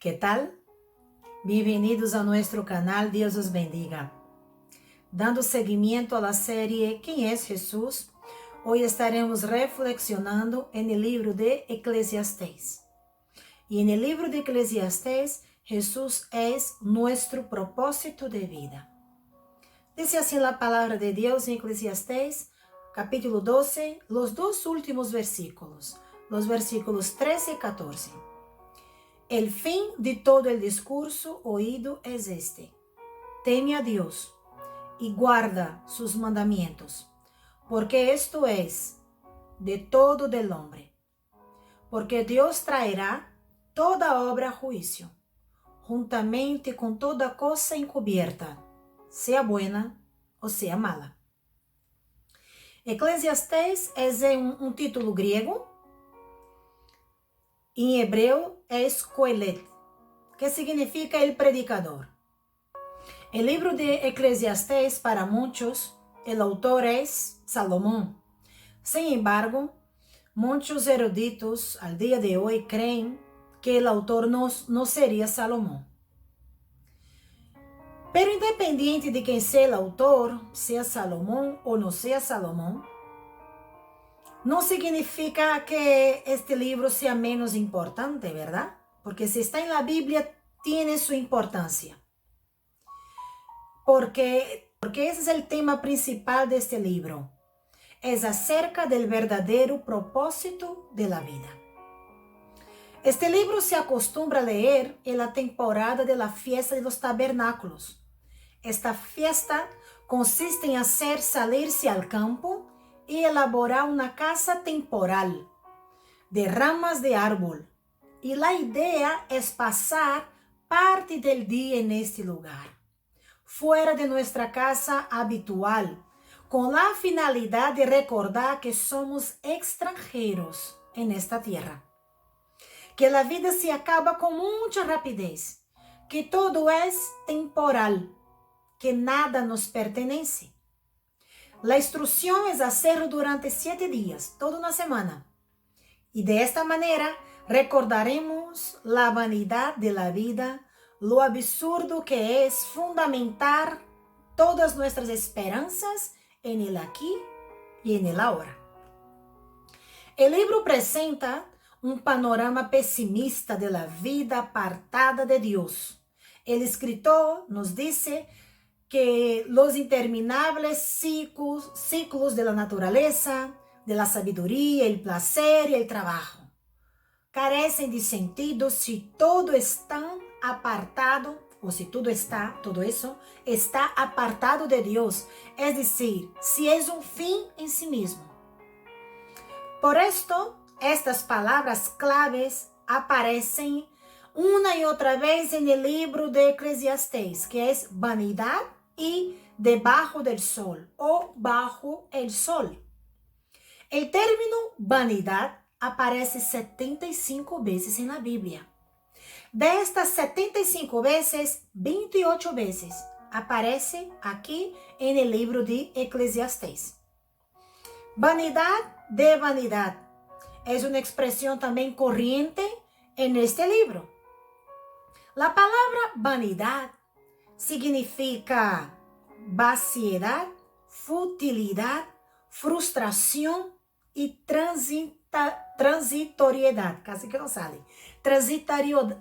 ¿Qué tal? Bienvenidos a nuestro canal, Dios os bendiga. Dando seguimiento a la serie ¿Quién es Jesús? Hoy estaremos reflexionando en el libro de Eclesiastés. Y en el libro de Eclesiastés, Jesús es nuestro propósito de vida. Dice así la palabra de Dios en Eclesiastés, capítulo 12, los dos últimos versículos, los versículos 13 y 14. El fin de todo el discurso oído es este: teme a Dios y guarda sus mandamientos, porque esto es de todo del hombre. Porque Dios traerá toda obra a juicio, juntamente con toda cosa encubierta, sea buena o sea mala. Eclesiastés es un título griego. En hebreo es Coelet, que significa el predicador. El libro de Eclesiastés, para muchos, el autor es Salomón. Sin embargo, muchos eruditos al día de hoy creen que el autor no sería Salomón. Pero independiente de quién sea el autor, sea Salomón o no sea Salomón, no significa que este libro sea menos importante, ¿verdad? Porque si está en la Biblia, tiene su importancia. Porque ese es el tema principal de este libro. Es acerca del verdadero propósito de la vida. Este libro se acostumbra a leer en la temporada de la fiesta de los tabernáculos. Esta fiesta consiste en hacer salirse al campo y elaborar una casa temporal de ramas de árbol. Y la idea es pasar parte del día en este lugar, fuera de nuestra casa habitual, con la finalidad de recordar que somos extranjeros en esta tierra, que la vida se acaba con mucha rapidez, que todo es temporal, que nada nos pertenece. La instrucción es hacerlo durante 7 días, toda una semana. Y de esta manera recordaremos la vanidad de la vida, lo absurdo que es fundamentar todas nuestras esperanzas en el aquí y en el ahora. El libro presenta un panorama pesimista de la vida apartada de Dios. El escritor nos dice que los interminables ciclos de la naturaleza, de la sabiduría, el placer y el trabajo carecen de sentido si todo está apartado, o si todo eso está apartado de Dios, es decir, si es un fin en sí mismo. Por esto, estas palabras claves aparecen una y otra vez en el libro de Eclesiastés, que es vanidad y debajo del sol o bajo el sol. El término vanidad aparece 75 veces en la Biblia. De estas 75 veces, 28 veces aparece aquí en el libro de Eclesiastés. Vanidad de vanidad es una expresión también corriente en este libro. La palabra vanidad significa vaciedad, futilidad, frustración y transitoriedad. Casi que no sale.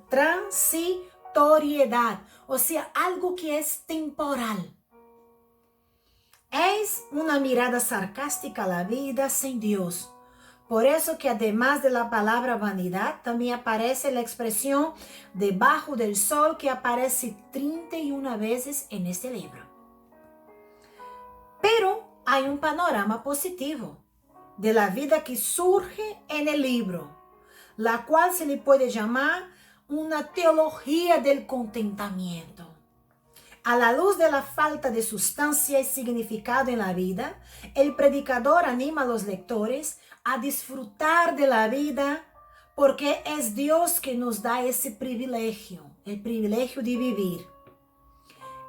Transitoriedad, o sea, algo que es temporal. Es una mirada sarcástica a la vida sin Dios. Por eso que además de la palabra vanidad, también aparece la expresión debajo del sol, que aparece 31 veces en este libro. Pero hay un panorama positivo de la vida que surge en el libro, la cual se le puede llamar una teología del contentamiento. A la luz de la falta de sustancia y significado en la vida, el predicador anima a los lectores a disfrutar de la vida, porque es Dios que nos da ese privilegio, el privilegio de vivir.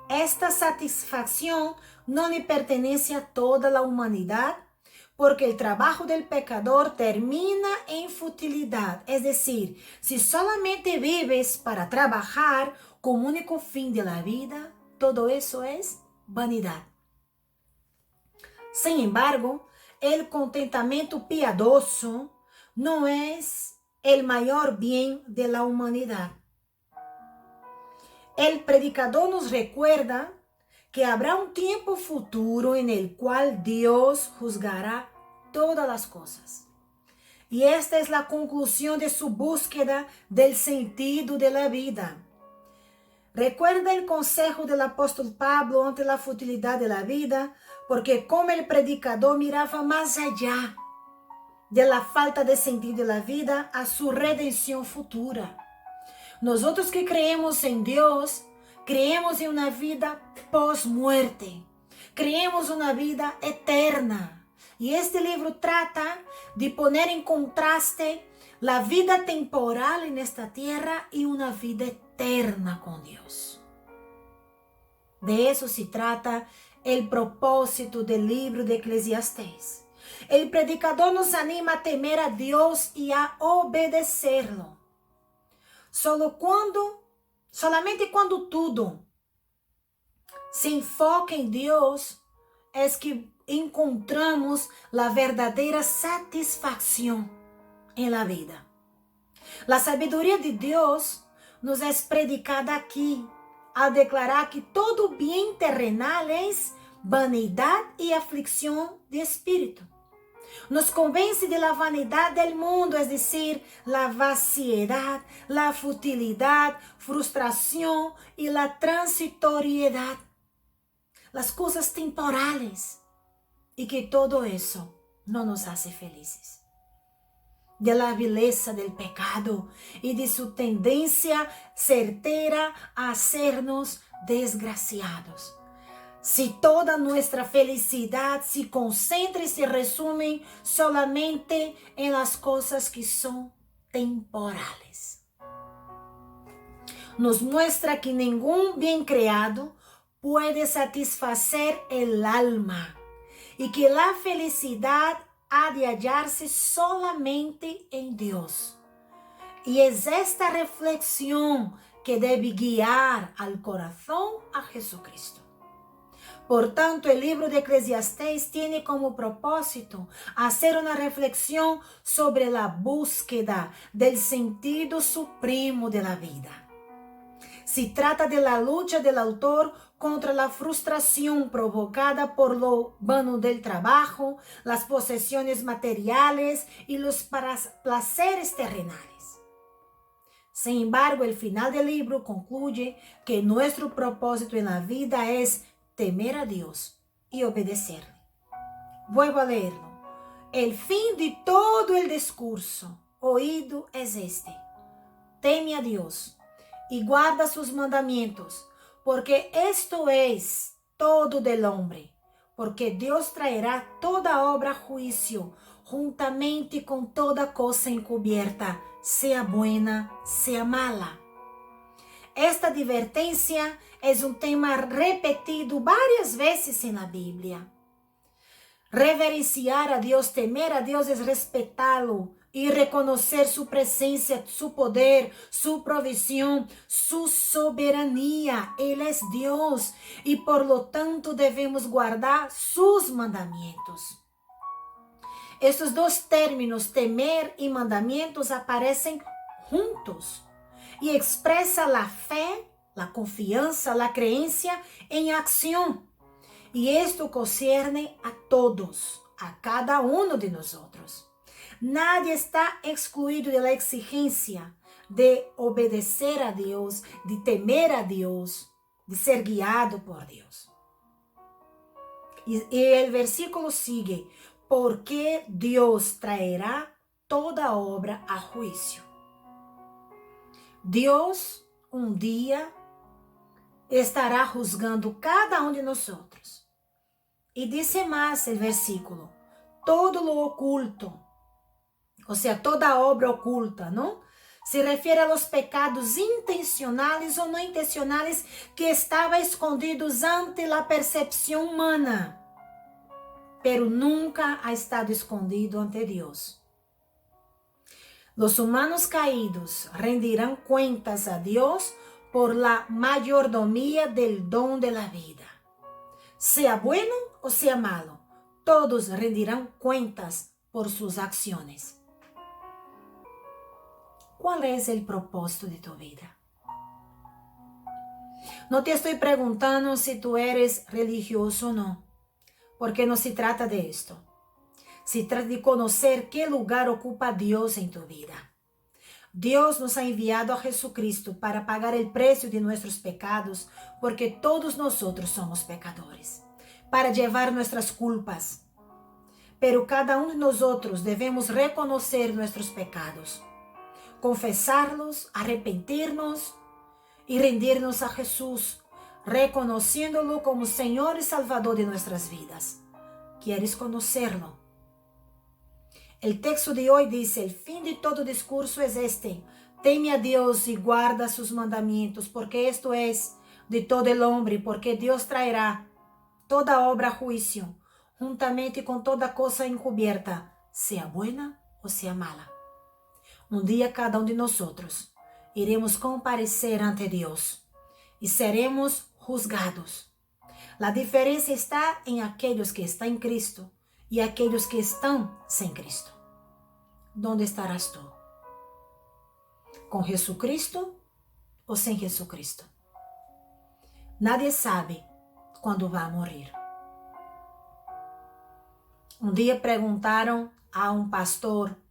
Esta satisfacción no le pertenece a toda la humanidad, porque el trabajo del pecador termina en futilidad. Es decir, si solamente vives para trabajar como único fin de la vida, todo eso es vanidad. Sin embargo, el contentamiento piadoso no es el mayor bien de la humanidad. El predicador nos recuerda que habrá un tiempo futuro en el cual Dios juzgará todas las cosas. Y esta es la conclusión de su búsqueda del sentido de la vida. Recuerda el consejo del apóstol Pablo ante la futilidad de la vida, porque como el predicador miraba más allá de la falta de sentido de la vida a su redención futura. Nosotros que creemos en Dios, creemos en una vida post-muerte, creemos una vida eterna. Y este libro trata de poner en contraste la vida temporal en esta tierra y una vida eterna con Dios. De eso se trata el propósito del libro de Eclesiastés. El predicador nos anima a temer a Dios y a obedecerlo. Solamente cuando todo se enfoca en Dios es que encontramos la verdadera satisfacción en la vida. La sabiduría de Dios nos es predicada aquí al declarar que todo bien terrenal es vanidad y aflicción de espíritu. Nos convence de la vanidad del mundo, es decir, la vaciedad, la futilidad, frustración y la transitoriedad. Las cosas temporales y que todo eso no nos hace felices. De la vileza del pecado y de su tendencia certera a hacernos desgraciados. Si toda nuestra felicidad se concentra y se resume solamente en las cosas que son temporales. Nos muestra que ningún bien creado puede satisfacer el alma y que la felicidad ha de hallarse solamente en Dios. Y es esta reflexión que debe guiar al corazón a Jesucristo. Por tanto, el libro de Eclesiastés tiene como propósito hacer una reflexión sobre la búsqueda del sentido supremo de la vida. Se trata de la lucha del autor contra la frustración provocada por lo vano del trabajo, las posesiones materiales y los placeres terrenales. Sin embargo, el final del libro concluye que nuestro propósito en la vida es temer a Dios y obedecerle. Vuelvo a leerlo. El fin de todo el discurso oído es este: teme a Dios y guarda sus mandamientos, porque esto es todo del hombre, porque Dios traerá toda obra a juicio, juntamente con toda cosa encubierta, sea buena, sea mala. Esta advertencia es un tema repetido varias veces en la Biblia. Reverenciar a Dios, temer a Dios es respetarlo y reconocer su presencia, su poder, su provisión, su soberanía. Él es Dios y por lo tanto debemos guardar sus mandamientos. Estos dos términos, temer y mandamientos, aparecen juntos y expresa la fe, la confianza, la creencia en acción. Y esto concierne a todos, a cada uno de nosotros. Nadie está excluido de la exigencia de obedecer a Dios, de temer a Dios, de ser guiado por Dios. Y el versículo sigue: porque Dios traerá toda obra a juicio. Dios un día estará juzgando cada uno de nosotros. Y dice más el versículo: todo lo oculto, o sea, toda obra oculta, ¿no? Se refiere a los pecados intencionales o no intencionales que estaban escondidos ante la percepción humana. pero nunca ha estado escondido ante Dios. Los humanos caídos rendirán cuentas a Dios por la mayordomía del don de la vida. Sea bueno o sea malo, todos rendirán cuentas por sus acciones. ¿Cuál es el propósito de tu vida? No te estoy preguntando si tú eres religioso o no, porque no se trata de esto. Se trata de conocer qué lugar ocupa Dios en tu vida. Dios nos ha enviado a Jesucristo para pagar el precio de nuestros pecados, porque todos nosotros somos pecadores, para llevar nuestras culpas. Pero cada uno de nosotros debemos reconocer nuestros pecados, confesarlos, arrepentirnos y rendirnos a Jesús, reconociéndolo como Señor y Salvador de nuestras vidas. ¿Quieres conocerlo? El texto de hoy dice, el fin de todo discurso es este: teme a Dios y guarda sus mandamientos, porque esto es de todo el hombre, porque Dios traerá toda obra a juicio, juntamente con toda cosa encubierta, sea buena o sea mala. Un día cada uno de nosotros iremos comparecer ante Dios y seremos juzgados. La diferencia está en aquellos que están en Cristo y aquellos que están sin Cristo. ¿Dónde estarás tú? ¿Con Jesucristo o sin Jesucristo? Nadie sabe cuándo va a morir. Un día preguntaron a un pastor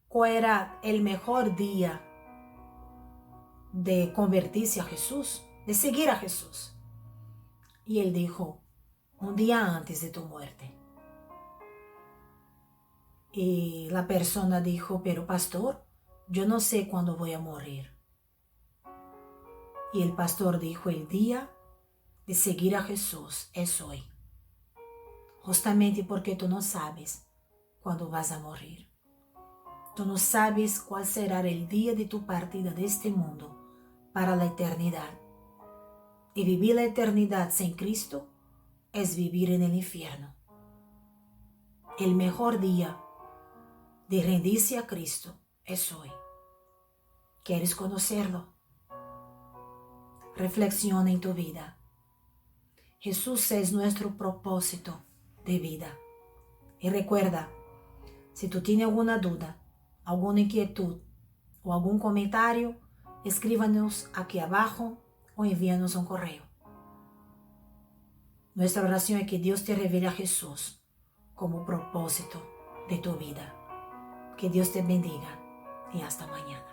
cuál era el mejor día de convertirse a Jesús, de seguir a Jesús. Y él dijo, un día antes de tu muerte. Y la persona dijo, pero pastor, yo no sé cuándo voy a morir. Y el pastor dijo, el día de seguir a Jesús es hoy. Justamente porque tú no sabes cuándo vas a morir. Tú no sabes cuál será el día de tu partida de este mundo para la eternidad. Y vivir la eternidad sin Cristo es vivir en el infierno. El mejor día de rendirse a Cristo es hoy. ¿Quieres conocerlo? Reflexiona en tu vida. Jesús es nuestro propósito de vida. Y recuerda, si tú tienes alguna duda, alguna inquietud o algún comentario, escríbanos aquí abajo o envíanos un correo. Nuestra oración es que Dios te revele a Jesús como propósito de tu vida. Que Dios te bendiga y hasta mañana.